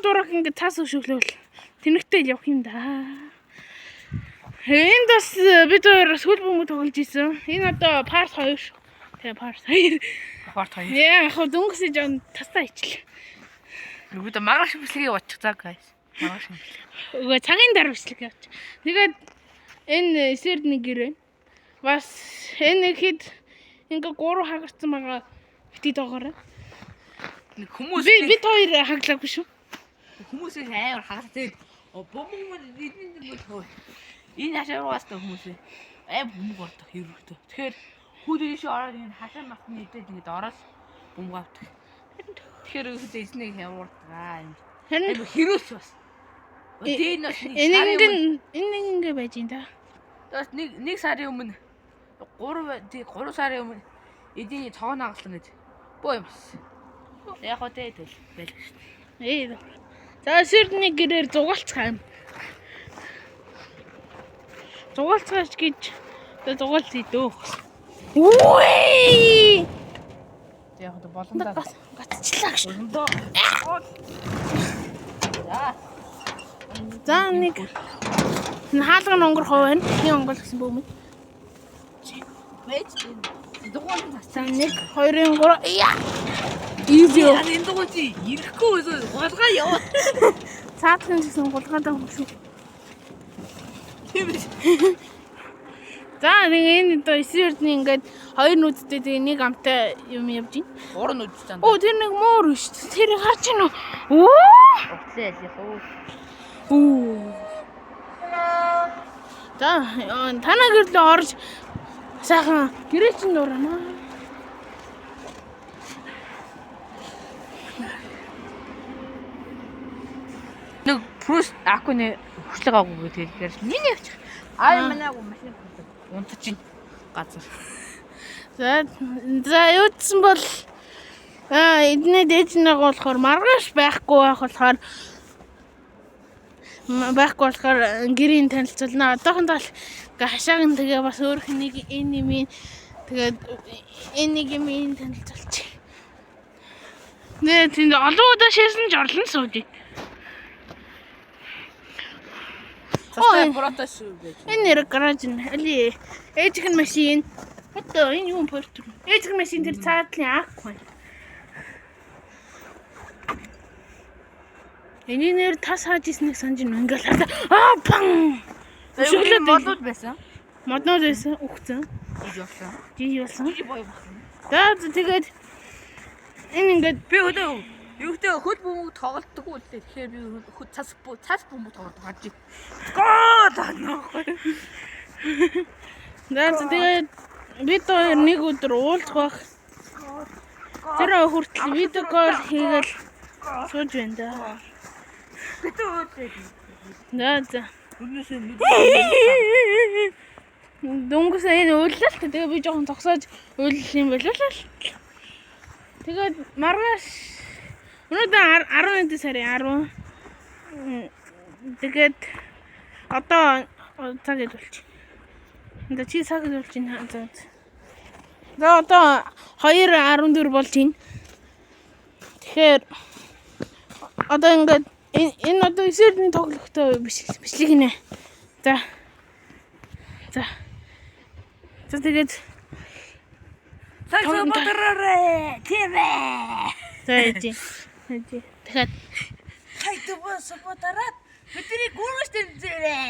дурах ингээд цаас өшөглөөл тэнэгтэй явах юм да. Энд бас бид хоёр сүүл бөмбөг тоглож исэн. Энэ одоо part 2 шүү. Тэгээ part 2. Part 2. Яа, яг дөнгөсөж он тастаа ичлээ. Бүгд маргааш бичлэгийг очих заа guys. Маргааш бичлэг. Үгүй цагийн дараа бичлэг явууч. Тэгээд энэ эсрэг нэг гэрээ. Бас энэ хэд ингээ 3 хагарсан байгаа бити доогоорой. Нэг хүмүүс бид хоёр хаглаагүй шүү. Хүмүүсээс амар хагастай. Бомбог эдний тоо. Энэ хашаараас та хүмүүсээ бомбог ордог хэрвээ. Тэгэхээр хүүдээс ороод энэ хашаа мартны идээд ингээд ороод бомбог авдаг. Тэгэхээр өөдөө эзнийг явуулдаг юм. Харин хэрөөс бас. энэ ингээ байж юм да. Тэгээс нэг сарын өмнө 3 сарын өмнө эдний цогоо нагалсан гэж. Боо юм бас. Яг хөө тэл байл шүү. За сэрний гэрээр зугаалцгаа юм. Зугаалцгаач гэж зугаалцъя дөө. Үгүй! Яг хөө боломдоо гацчлаа гэж. боломдоо. За нэг хаалган онгор хов байна. Хин онгор гэсэн бөөмөд. Вэж дугуйн За 1 2 3 яа. Easy. Энэ дугуйн чи ирэхгүй өсөө гулгаа яваа. Цаатхан гэсэн гулгаатай хүн шүү. Тийм биш. За энэ одоо эсрэгний ингээд хоёр нүдтэй тэгээ нэг амтай юм явж байна. 3 нүд чанд. Оо тэр нэг муур шүү дээ. Тэр харж байна уу? Оо! Уцлаа ялих уу. Оо. За танаа гэрлээ орж сайхан гэрээ чинь дуурна. Нэг прус акуны хөшлөг агуу тэгэхээр нэг явчих. Аа манайг машин унтаж чинь газар. За юудсан бол эдний дээж нэг болохоор маргааш байхгүй болохоор гэрийн танилцуулна. Одоохондоо хашаагийн тэгээ бас өөрх нэг энэ юм тэгээд энэ нэг юм танилцуулчих. Нэ тэнд олон удаа шээсэн ч орлон сууж. Цастай протош гэж. Энэ нэр гараж ин али эжиг машин. Одоо энэ юу портер. Эжиг машин тэр цаадлын аахгүй. Энэ нэр тас хааж ирснийг санаж ингээл хараа. Пан. Шүглээд модууд байсан. Моднууд байсан үхсэн. Жий болсон. За тэгээд энэ ингээд Би өдөө юутай хөл бөмбөг тоглолтдог үү тэгэхээр би цас бөмбөг тоглоод гарч. Гоо таахгүй. Тэгээд бид хоёр нэг өдөр уулзах байх. Тэр хүртэл видео кол хийгээл сууж байна да. Бид өөдөө. За. Үнээсээ Дөнгөс энэ ууллаа л тэгээ би жоохон зогсоож ууллах юм болоо л. Тэгээд маргааш өнөөдөр 11 сарын 10. Тэгээд одоо цаг идүүлчих. Энд чи цаг идүүлж байна. За одоо 2:14 болж байна. Тэгэхээр одоо ингээд энэ одоо эсэрний тоглохтой бичлэг нэ. За тэгээд цагаа бодроо тивэ. Тэгээд хайт бодроо бидний гүрээс тэмцээрээ.